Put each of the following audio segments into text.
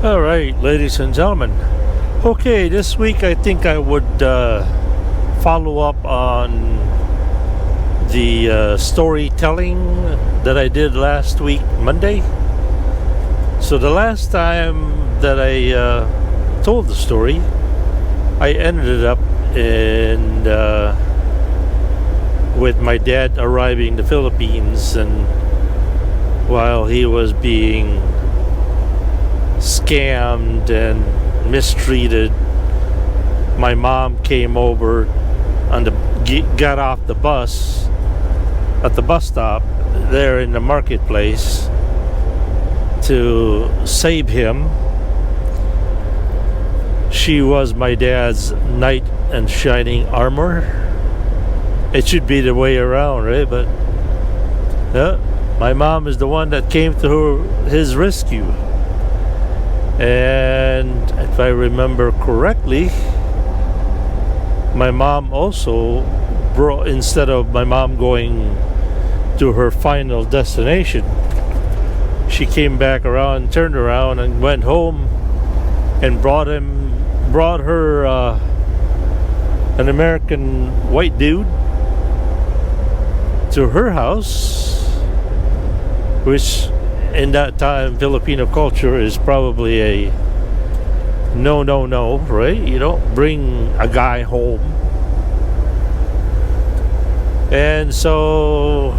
All right, ladies and gentlemen. Okay, this week I think I would follow up on the storytelling that I did last week, Monday. So, the last time that I told the story, I ended up in with my dad arriving in the Philippines, and while he was being scammed and mistreated, my mom came over got off the bus at the bus stop there in the marketplace to save him. She was my dad's knight and shining armor. It should be the way around, right? But my mom is the one that came to his rescue. And if I remember correctly, my mom also brought, instead of my mom going to her final destination, she came back around, turned around, and went home and brought her an American white dude to her house, which in that time Filipino culture is probably a no, right? You don't bring a guy home. And so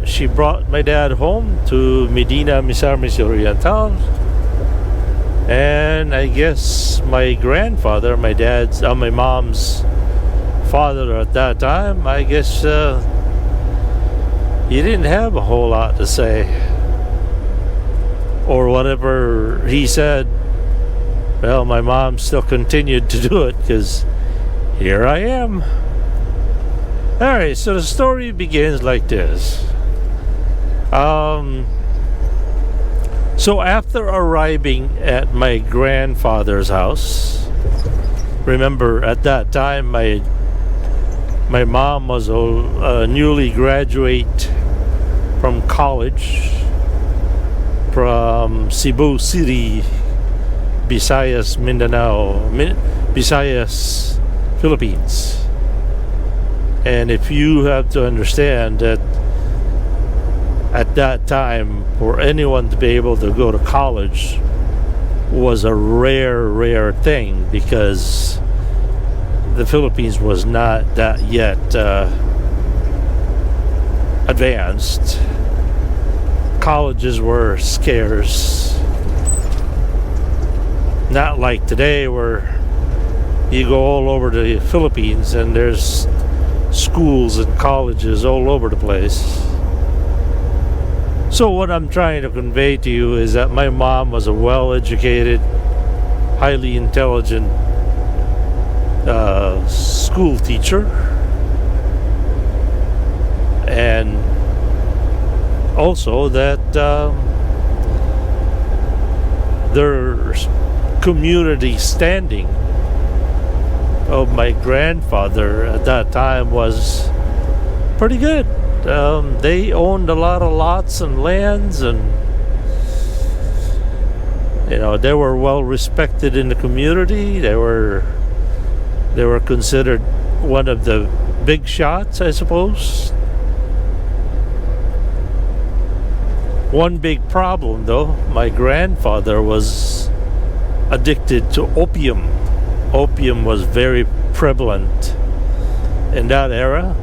she brought my dad home to Medina, Misamis Oriental. And I guess my grandfather, my mom's father at that time, I guess he didn't have a whole lot to say, or whatever he said. Well, my mom still continued to do it because here I am. Alright, so the story begins like this. So after arriving at my grandfather's house, remember at that time my mom was a newly graduate from college from Cebu City, Visayas, Visayas, Philippines. And if you have to understand that at that time, for anyone to be able to go to college was a rare thing, because the Philippines was not that yet advanced. Colleges were scarce. Not like today where you go all over the Philippines and there's schools and colleges all over the place. So what I'm trying to convey to you is that my mom was a well-educated, highly intelligent school teacher, and also that their community standing of my grandfather at that time was pretty good. They owned a lot of lots and lands, and they were well respected in the community. They were considered one of the big shots, I suppose. One big problem, though, my grandfather was addicted to opium. Opium was very prevalent in that era,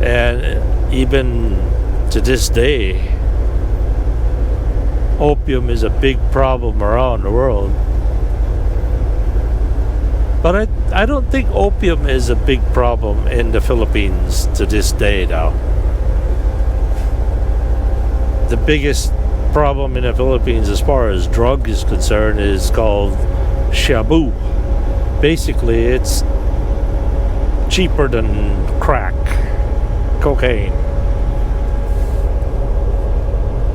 and even to this day, opium is a big problem around the world. But I don't think opium is a big problem in the Philippines to this day now. The biggest problem in the Philippines as far as drug is concerned is called shabu. Basically, it's cheaper than crack cocaine,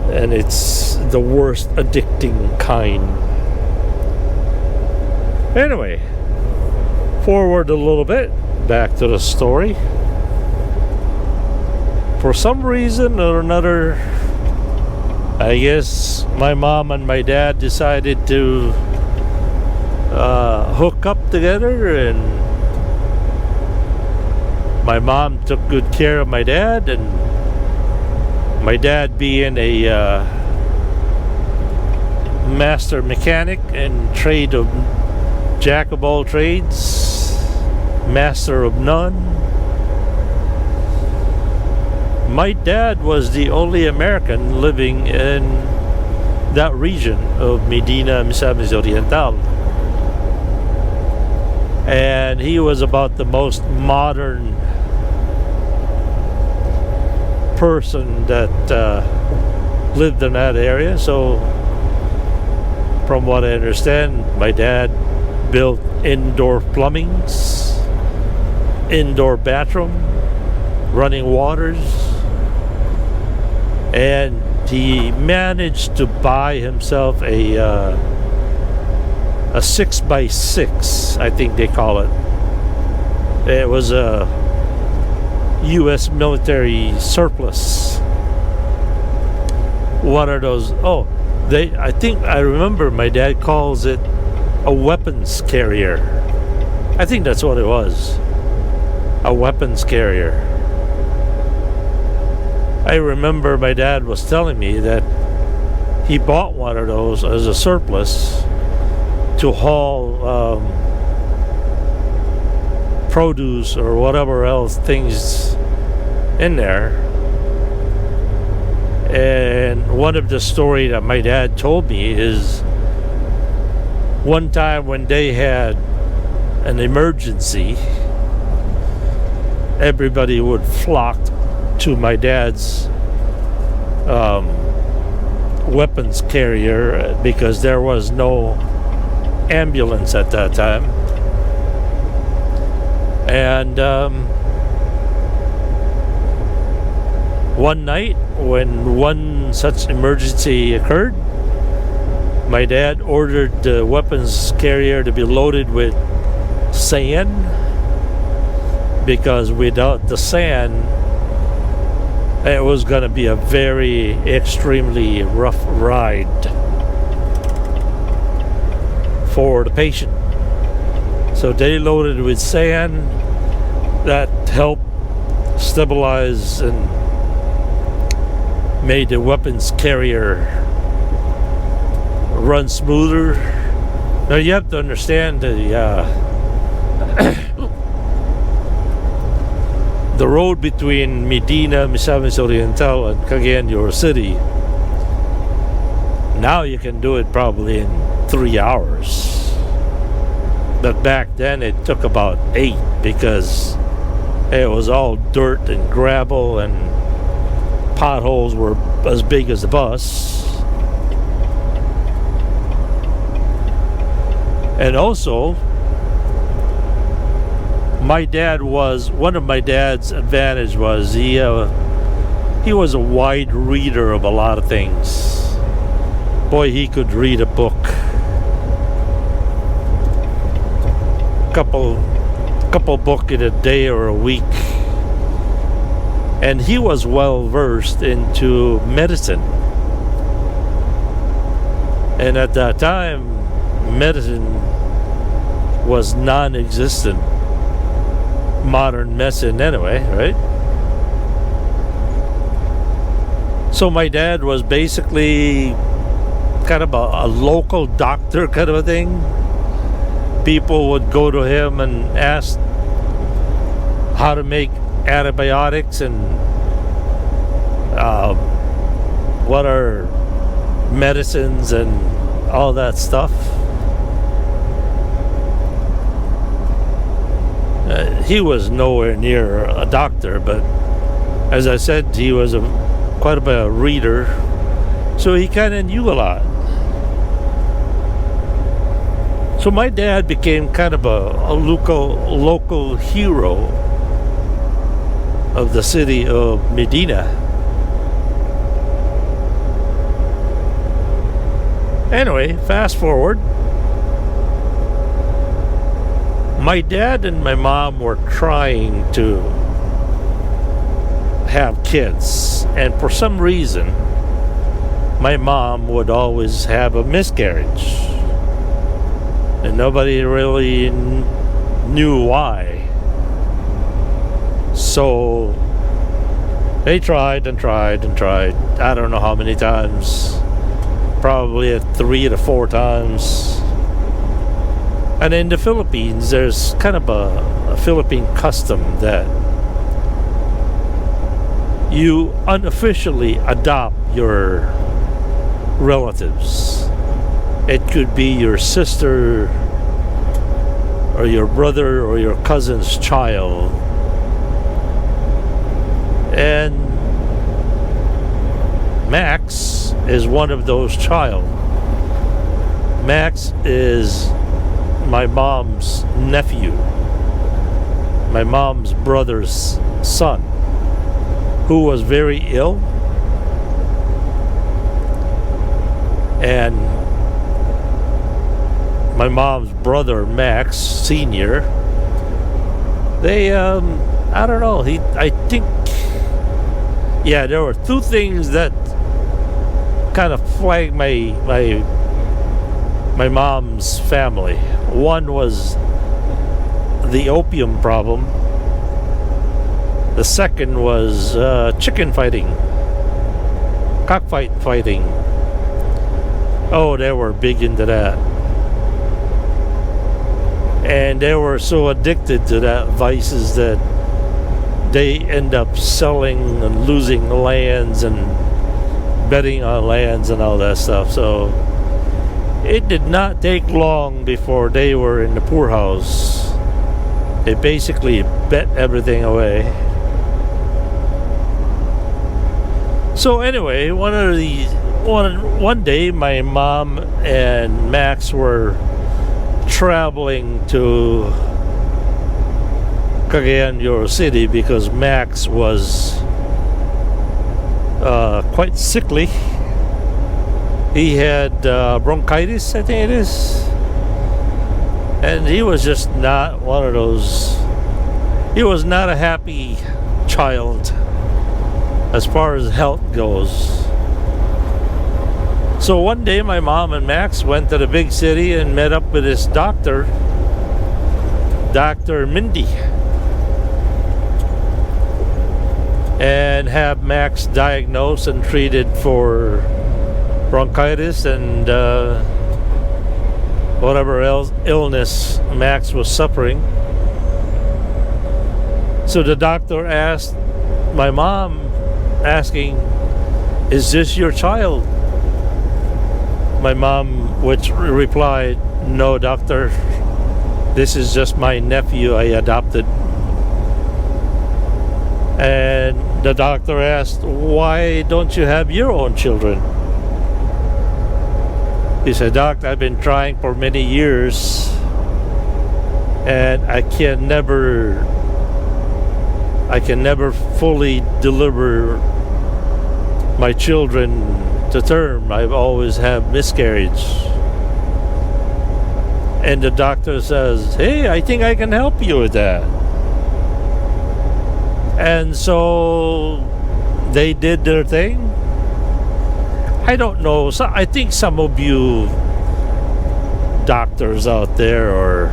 and it's the worst addicting kind. Anyway, forward a little bit, back to the story. For some reason or another, I guess my mom and my dad decided to hook up together, and my mom took good care of my dad, and my dad being a master mechanic and trade of jack of all trades, master of none. My dad was the only American living in that region of Medina, Misamis Oriental. And he was about the most modern person that lived in that area. So from what I understand, my dad built indoor plumbings, indoor bathroom, running waters, and he managed to buy himself a 6x6, I think they call it. It was a U.S. military surplus. One of those. I think I remember my dad calls it a weapons carrier. I think that's what it was. A weapons carrier. I remember my dad was telling me that he bought one of those as a surplus to haul produce or whatever else things in there. And one of the story that my dad told me is one time when they had an emergency, everybody would flock to my dad's weapons carrier because there was no ambulance at that time. And one night when one such emergency occurred, my dad ordered the weapons carrier to be loaded with sand, because without the sand it was going to be a very extremely rough ride for the patient. So they loaded with sand that helped stabilize and made the weapons carrier run smoother. Now you have to understand the road between Medina, Misamis Oriental, and Cagayan, your city. Now you can do it probably in 3 hours. But back then it took about 8 because it was all dirt and gravel and potholes were as big as the bus. And also, one of my dad's advantage was he was a wide reader of a lot of things. Boy, he could read a book. Couple book in a day or a week. And he was well versed into medicine. And at that time, medicine was non-existent. Modern medicine anyway, right? So my dad was basically kind of a local doctor kind of a thing. People would go to him and ask how to make antibiotics and what are medicines and all that stuff. He was nowhere near a doctor, but as I said, he was quite a reader, so he kind of knew a lot. So my dad became kind of a local hero of the city of Medina. Anyway, fast forward. My dad and my mom were trying to have kids, and for some reason my mom would always have a miscarriage. And nobody really knew why. So they tried and tried and tried. I don't know how many times. Probably 3 to 4 times. And in the Philippines, there's kind of a Philippine custom that you unofficially adopt your relatives. It could be your sister or your brother or your cousin's child. And Max is one of those child. Max is my mom's nephew, my mom's brother's son, who was very ill. And my mom's brother, Max Sr., they, I don't know, I think, yeah, there were 2 things that kind of flagged my mom's family. One was the opium problem. The second was chicken fighting, cockfight fighting. Oh, they were big into that. And they were so addicted to that vices that they end up selling and losing lands and betting on lands and all that stuff. So it did not take long before they were in the poorhouse. They basically bet everything away. So anyway, one day my mom and Max were traveling to Cagayan de Oro City because Max was quite sickly. He had bronchitis, I think it is, and he was just not one of those. He was not a happy child as far as health goes. So one day my mom and Max went to the big city and met up with this doctor, Dr. Mindy, and have Max diagnosed and treated for bronchitis and whatever else illness Max was suffering. So the doctor asked my mom, asking, "Is this your child?" My mom, which replied, "No, doctor, this is just my nephew I adopted." And the doctor asked, "Why don't you have your own children?" He said, "Doc, I've been trying for many years and I can never fully deliver my children to term. I've always have miscarriage." And the doctor says, "Hey, I think I can help you with that." And so they did their thing. I don't know. So I think some of you doctors out there or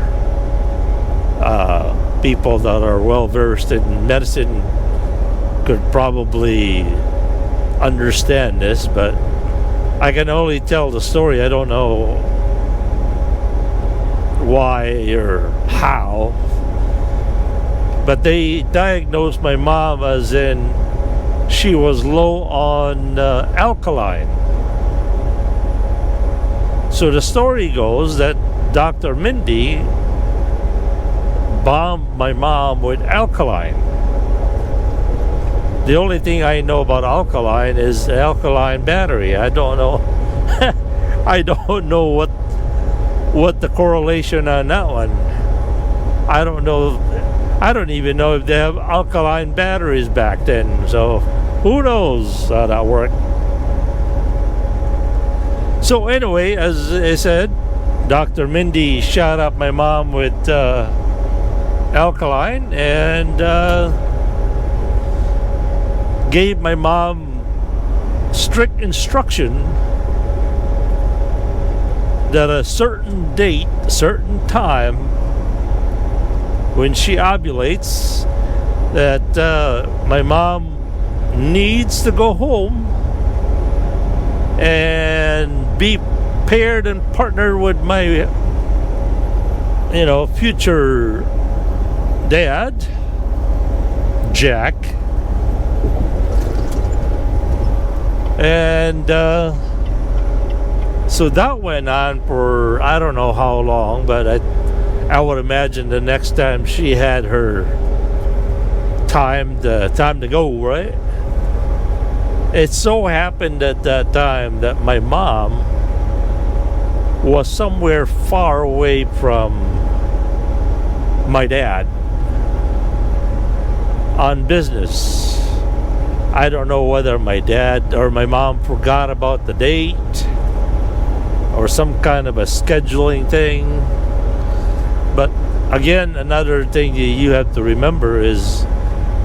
people that are well versed in medicine could probably understand this, but I can only tell the story. I don't know why or how, but they diagnosed my mom as in she was low on alkaline. So the story goes that Dr. Mindy bombed my mom with alkaline. The only thing I know about alkaline is the alkaline battery. I don't know. I don't know what the correlation on that one. I don't know. I don't even know if they have alkaline batteries back then. So who knows how that worked. So anyway, as I said, Dr. Mindy shot up my mom with alkaline and gave my mom strict instruction that a certain date, a certain time, when she ovulates, that my mom needs to go home and be paired and partnered with my, future dad, Jack. And so that went on for I don't know how long, but I would imagine the next time she had her time to go, right? It so happened at that time that my mom was somewhere far away from my dad on business. I don't know whether my dad or my mom forgot about the date or some kind of a scheduling thing. But again, another thing that you have to remember is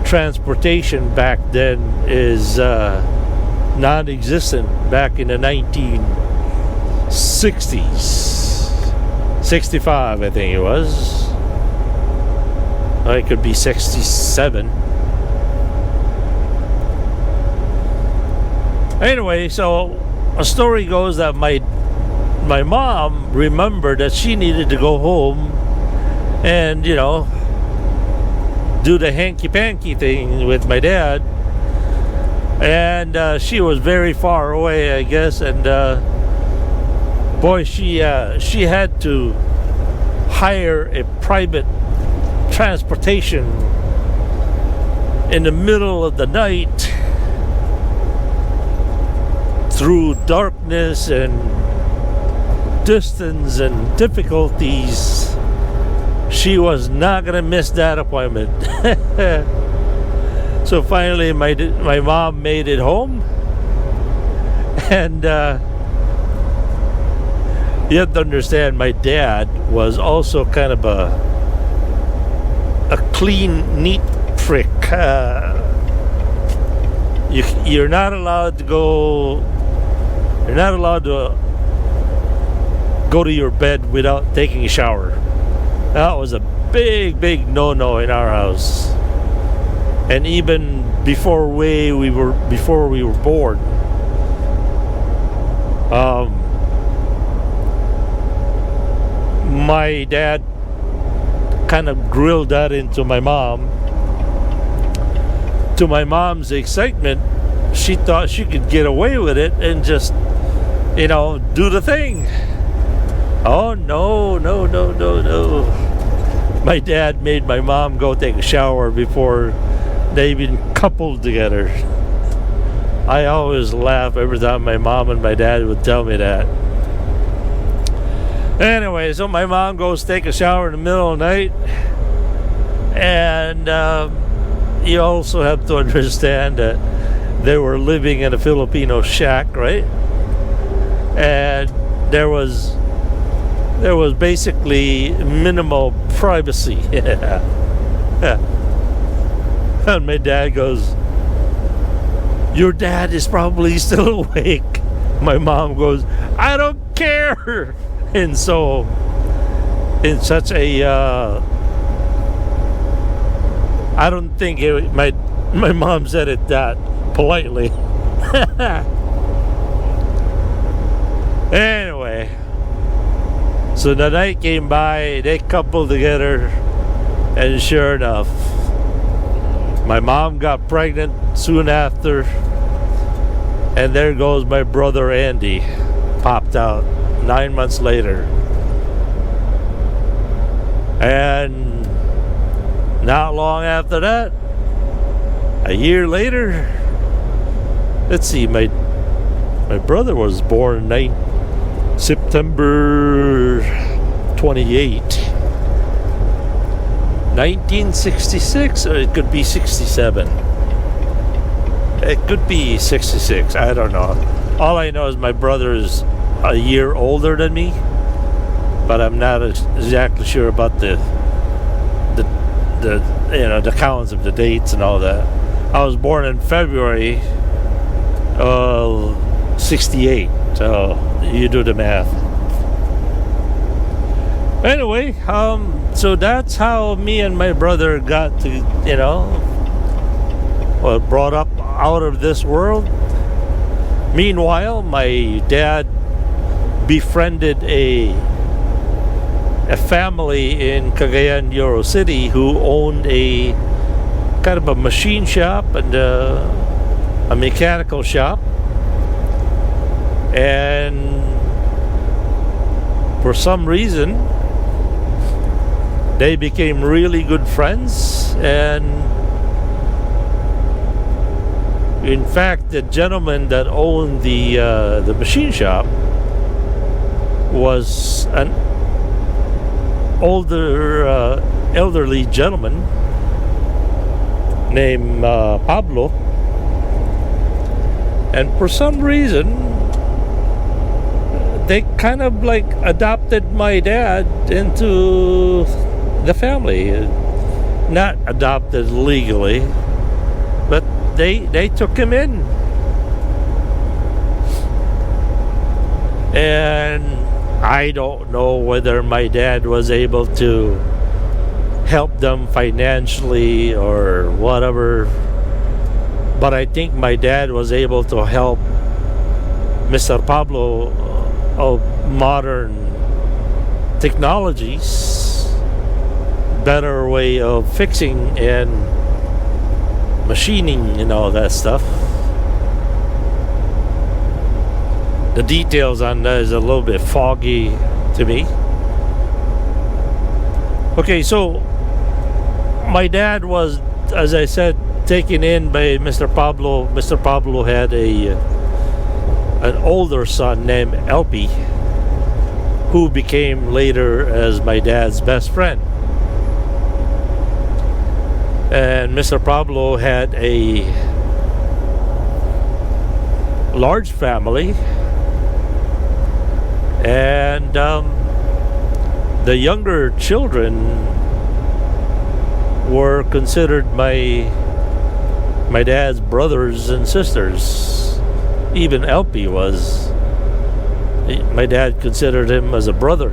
transportation back then is non-existent back in the 1960s. 65, I think it was. Or it could be 67. Anyway, so a story goes that my mom remembered that she needed to go home and, do the hanky-panky thing with my dad. And she was very far away, I guess. And boy, she had to hire a private transportation in the middle of the night through darkness and distance and difficulties. She was not gonna miss that appointment. So finally my mom made it home, and you have to understand, my dad was also kind of a clean, neat prick. You're not allowed to go to your bed without taking a shower. That was a big no-no in our house. And even before we were born, my dad kind of grilled that into my mom. To my mom's excitement, she thought she could get away with it and just, do the thing. Oh, no. My dad made my mom go take a shower before they even coupled together. I always laugh every time my mom and my dad would tell me that. Anyway, so my mom goes take a shower in the middle of the night. And you also have to understand that they were living in a Filipino shack, right? And there was basically minimal privacy. And my dad goes, "Your dad is probably still awake." My mom goes, "I don't care." And so, in such a, I don't think my mom said it that politely. Anyway, so the night came by, they coupled together, and sure enough, my mom got pregnant soon after, and there goes my brother Andy, popped out 9 months later. And not long after that, a year later, let's see, my brother was born September 28, 1966, or it could be 67. It could be 66, I don't know. All I know is my brother is a year older than me, but I'm not exactly sure about the counts of the dates and all that. I was born in February 68. So you do the math. Anyway, so that's how me and my brother got to, brought up out of this world. Meanwhile, my dad befriended a family in Cagayan de Oro City who owned a kind of a machine shop and a mechanical shop, and for some reason they became really good friends. And in fact, the gentleman that owned the machine shop was an older elderly gentleman named Pablo, and for some reason they kind of like adopted my dad into the family. Not adopted legally, but they took him in. And I don't know whether my dad was able to help them financially or whatever, but I think my dad was able to help Mr. Pablo of modern technologies, better way of fixing and machining and all that stuff. The details on that is a little bit foggy to me. Okay, so my dad was, as I said, taken in by Mr. Pablo. Mr. Pablo had an older son named LP, who became later as my dad's best friend. And Mr. Pablo had a large family, and the younger children were considered my dad's brothers and sisters. Even LP was. My dad considered him as a brother.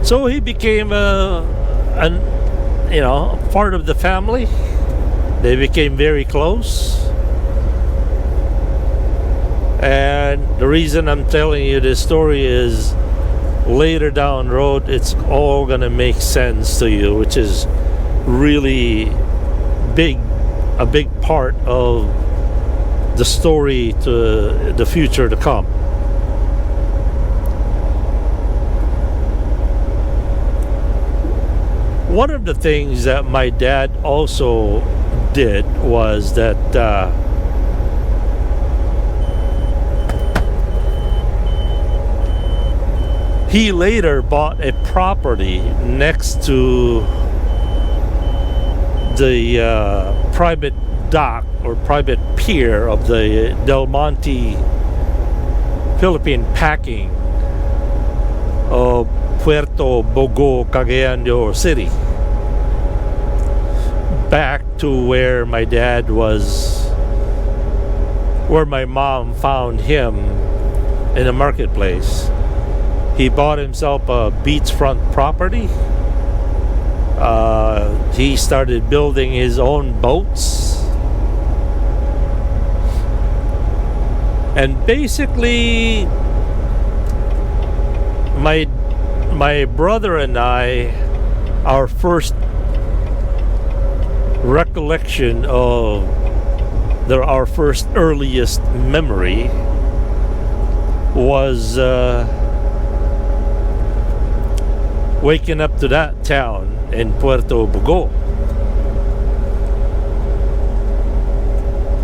So he became part of the family. They became very close. And the reason I'm telling you this story is later down the road it's all gonna make sense to you, which is really a big part of the story to the future to come. One of the things that my dad also did was that he later bought a property next to the private dock or private pier of the Del Monte Philippine packing of Puerto Bogo, Cagayan de Oro City, back to where my dad was, where my mom found him in the marketplace. He bought himself a beachfront property. He started building his own boats. And basically, my brother and I, our first recollection of our first earliest memory was waking up to that town in Puerto Bogo.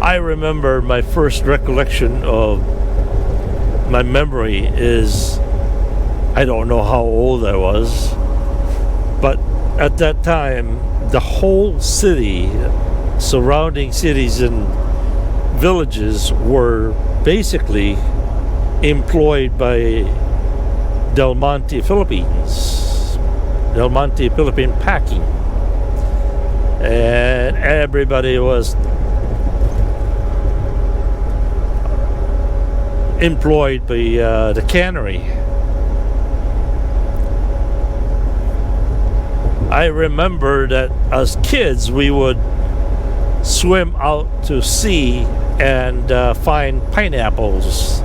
I remember my first recollection of my memory is, I don't know how old I was, but at that time the whole city, surrounding cities and villages were basically employed by Del Monte Philippine Packing. And and everybody was employed by the cannery. I remember that as kids we would swim out to sea and find pineapples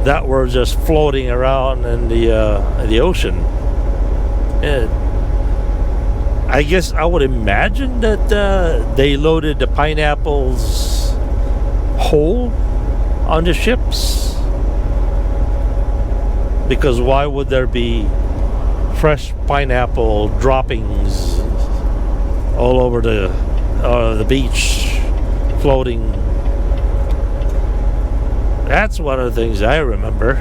that were just floating around in the ocean. And I guess I would imagine that they loaded the pineapples whole on the ships, because why would there be fresh pineapple droppings all over the beach floating? That's one of the things I remember.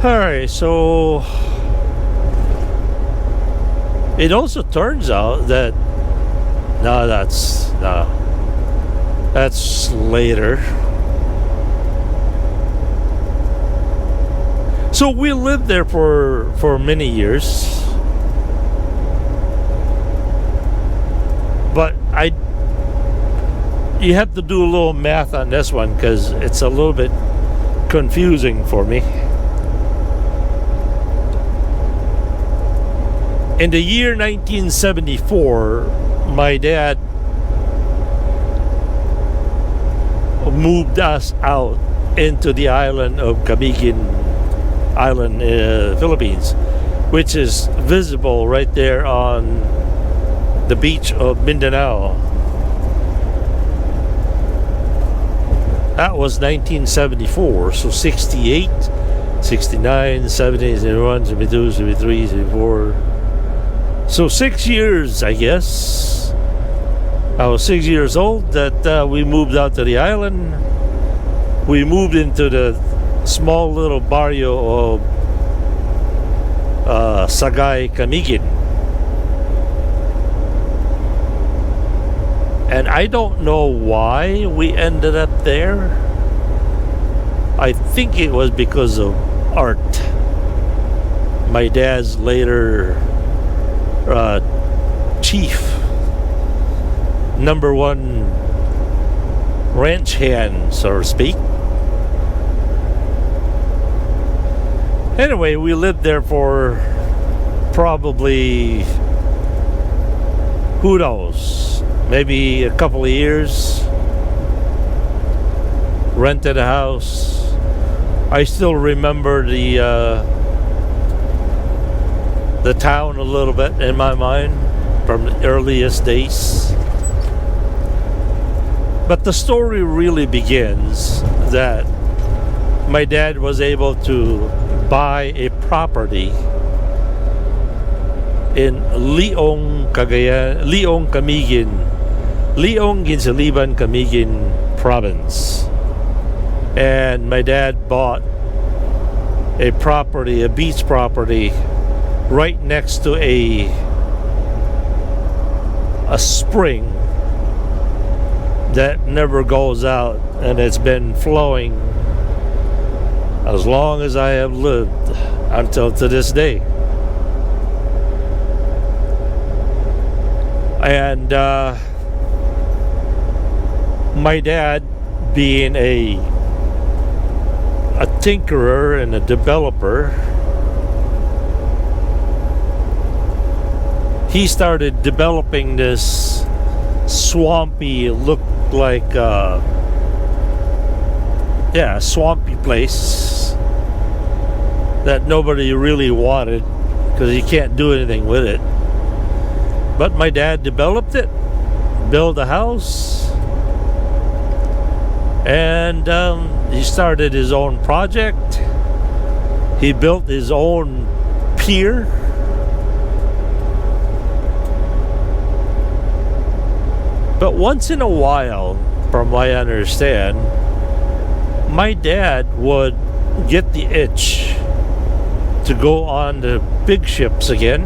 Alright, so it also turns out that that's later. So we lived there for many years, but you have to do a little math on this one because it's a little bit confusing for me. In the year 1974, my dad moved us out into the island of Camiguin Island, Philippines, which is visible right there on the beach of Mindanao. That was 1974, so 68, 69, 70, 71, 72, 73, 74. So 6 years, I guess. I was 6 years old that we moved out to the island. We moved into the small little barrio of Sagay, Camiguin. And I don't know why we ended up there. I think it was because of art. My dad's later chief, number one ranch hand, so to speak. Anyway, we lived there for probably, who knows, maybe a couple of years. Rented a house. I still remember the town a little bit in my mind from the earliest days. But the story really begins that my dad was able to buy a property in Leong, Cagayan, Leong, Camiguin, Leong, Ginzaliban, Camiguin province. And my dad bought a property, a beach property, right next to a spring that never goes out, and it's been flowing as long as I have lived until to this day. And my dad, being a tinkerer and a developer, he started developing this swampy, looked like swampy place that nobody really wanted because you can't do anything with it. But my dad developed it, built a house, and he started his own project. He built his own pier. But once in a while, from what I understand, my dad would get the itch to go on the big ships again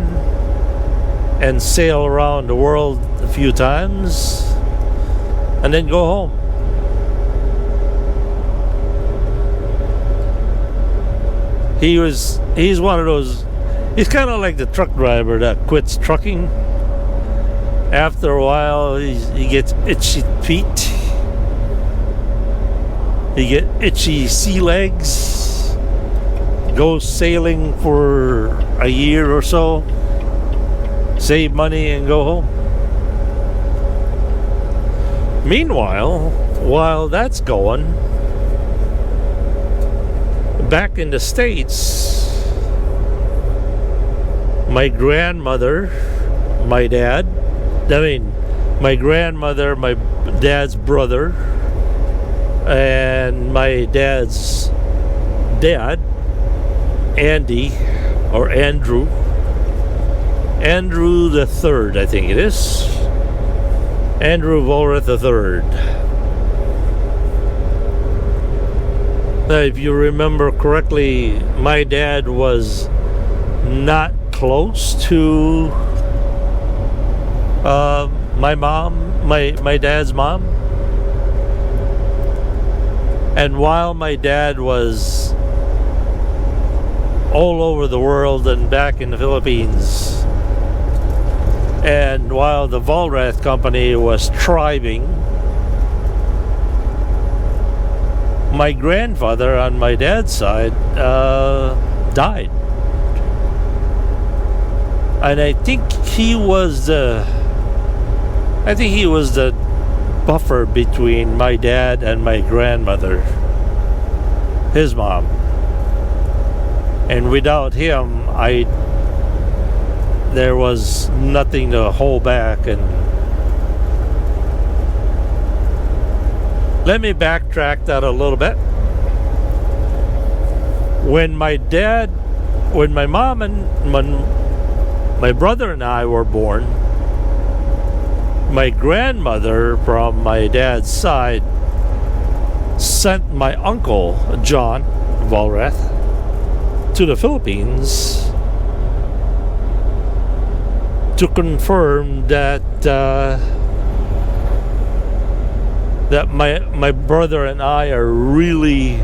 and sail around the world a few times and then go home. He's one of those He's kind of like the truck driver that quits trucking. After a while, he gets itchy feet. He get itchy sea legs. Goes sailing for a year or so. Save money and go home. Meanwhile, while that's going, back in the States, my grandmother, my dad, my grandmother, my dad's brother, and my dad's dad, Andy, or Andrew the third, I think it is. Andrew Vollrath the third. If you remember correctly, my dad was not close to my mom, my dad's mom. And while my dad was all over the world and back in the Philippines, and while the Vollrath company was thriving, my grandfather on my dad's side died. And I think he was the buffer between my dad and my grandmother, his mom. And without him, there was nothing to hold back. And let me backtrack that a little bit. When my mom and my brother and I were born, my grandmother from my dad's side sent my uncle, John Vollrath, to the Philippines to confirm that my brother and I are really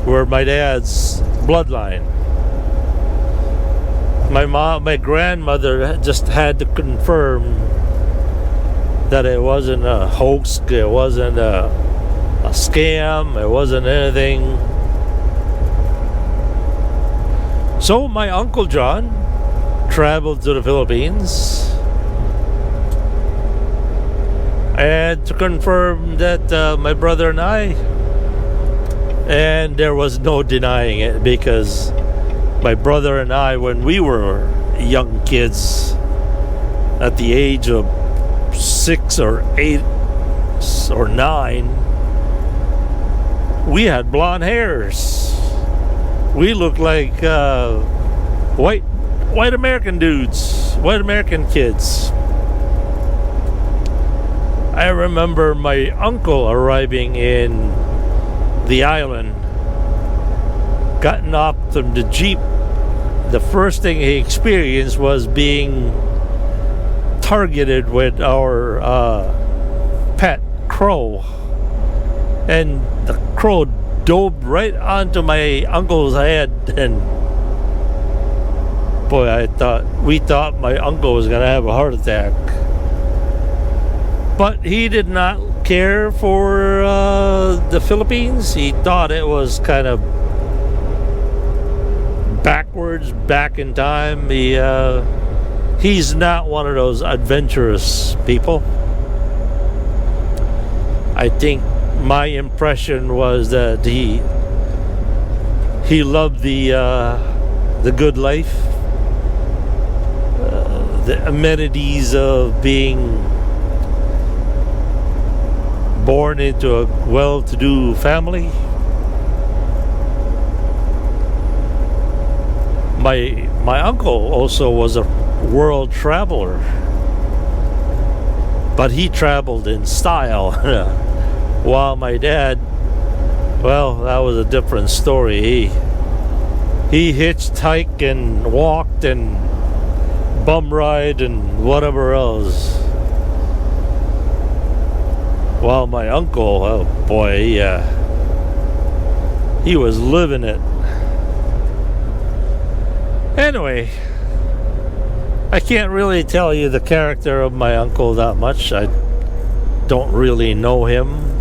were my dad's bloodline. My grandmother just had to confirm that it wasn't a hoax, it wasn't a scam, it wasn't anything. So my Uncle John traveled to the Philippines and to confirm that my brother and I, and there was no denying it, because my brother and I, when we were young kids at the age of 6 or 8 or 9, we had blonde hairs. We looked like white American dudes, white American kids. I remember my uncle arriving in the island, gotten off from the Jeep. The first thing he experienced was being targeted with our pet crow. And the crow dove right onto my uncle's head, and boy, we thought my uncle was gonna have a heart attack. But he did not care for the Philippines. He thought it was kind of backwards, back in time. He's not one of those adventurous people. I think my impression was that he loved the good life, the amenities of being born into a well-to-do family. My uncle also was a world traveler, but he traveled in style. While my dad, well, that was a different story. He hitchhiked and walked and bum ride and whatever else. While my uncle, oh boy, he was living it. Anyway, I can't really tell you the character of my uncle that much. I don't really know him.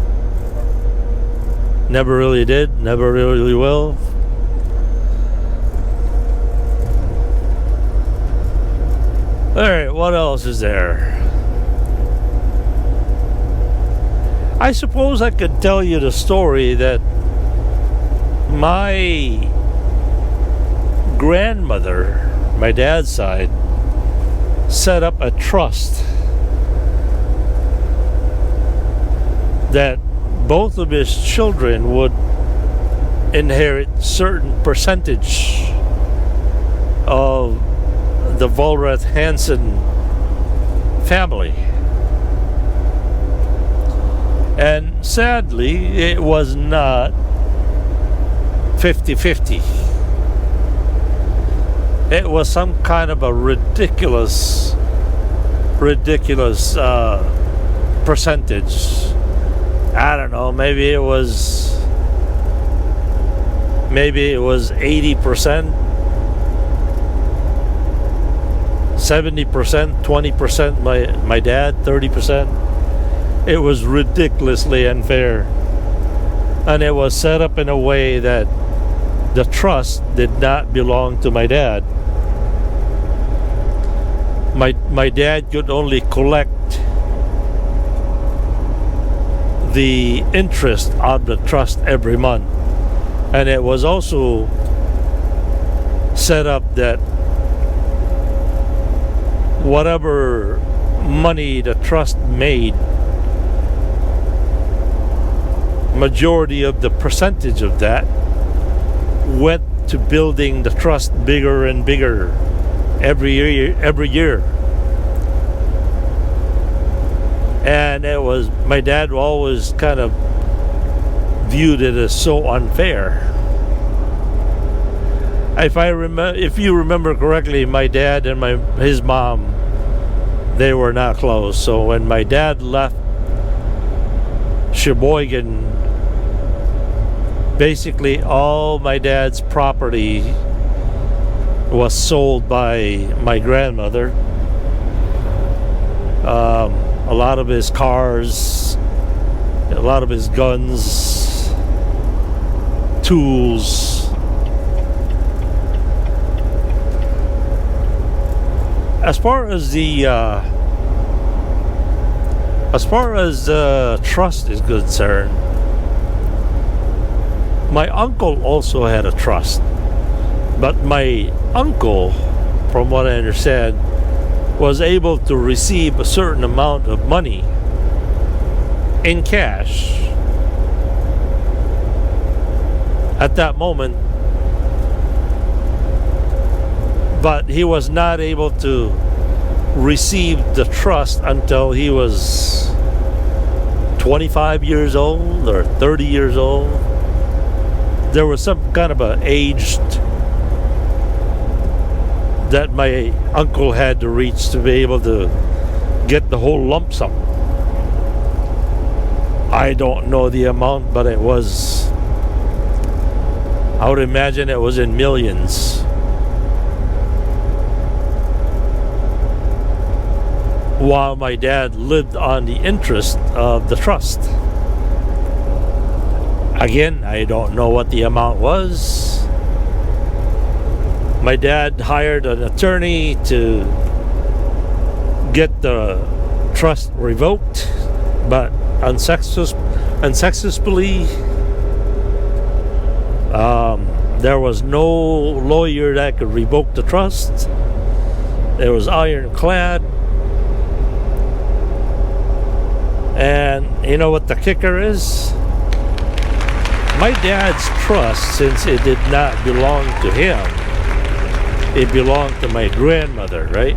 Never really did, never really will. Alright, what else is there? I suppose I could tell you the story that my grandmother, my dad's side, set up a trust that both of his children would inherit certain percentage of the Vollrath Hansen family. And sadly, it was not 50-50. It was some kind of a ridiculous percentage. I don't know, maybe it was 80%, 70%, 20% my dad, 30%. It was ridiculously unfair. And it was set up in a way that the trust did not belong to my dad. My dad could only collect the interest on the trust every month. And it was also set up that whatever money the trust made, majority of the percentage of that went to building the trust bigger and bigger every year. And it was, my dad always kind of viewed it as so unfair. If you remember correctly, my dad and his mom, they were not close. So when my dad left Sheboygan, basically all my dad's property was sold by my grandmother. A lot of his cars, a lot of his guns, tools. As far as the trust is concerned, my uncle also had a trust, but my uncle, from what I understand, was able to receive a certain amount of money in cash at that moment, but he was not able to receive the trust until he was 25 years old or 30 years old. There was some kind of an age that my uncle had to reach to be able to get the whole lump sum. I don't know the amount, but it was, I would imagine it was in millions. While my dad lived on the interest of the trust. Again, I don't know what the amount was. My dad hired an attorney to get the trust revoked, but unsuccessfully. There was no lawyer that could revoke the trust. It was ironclad. And you know what the kicker is? My dad's trust, since it did not belong to him, it belonged to my grandmother, right?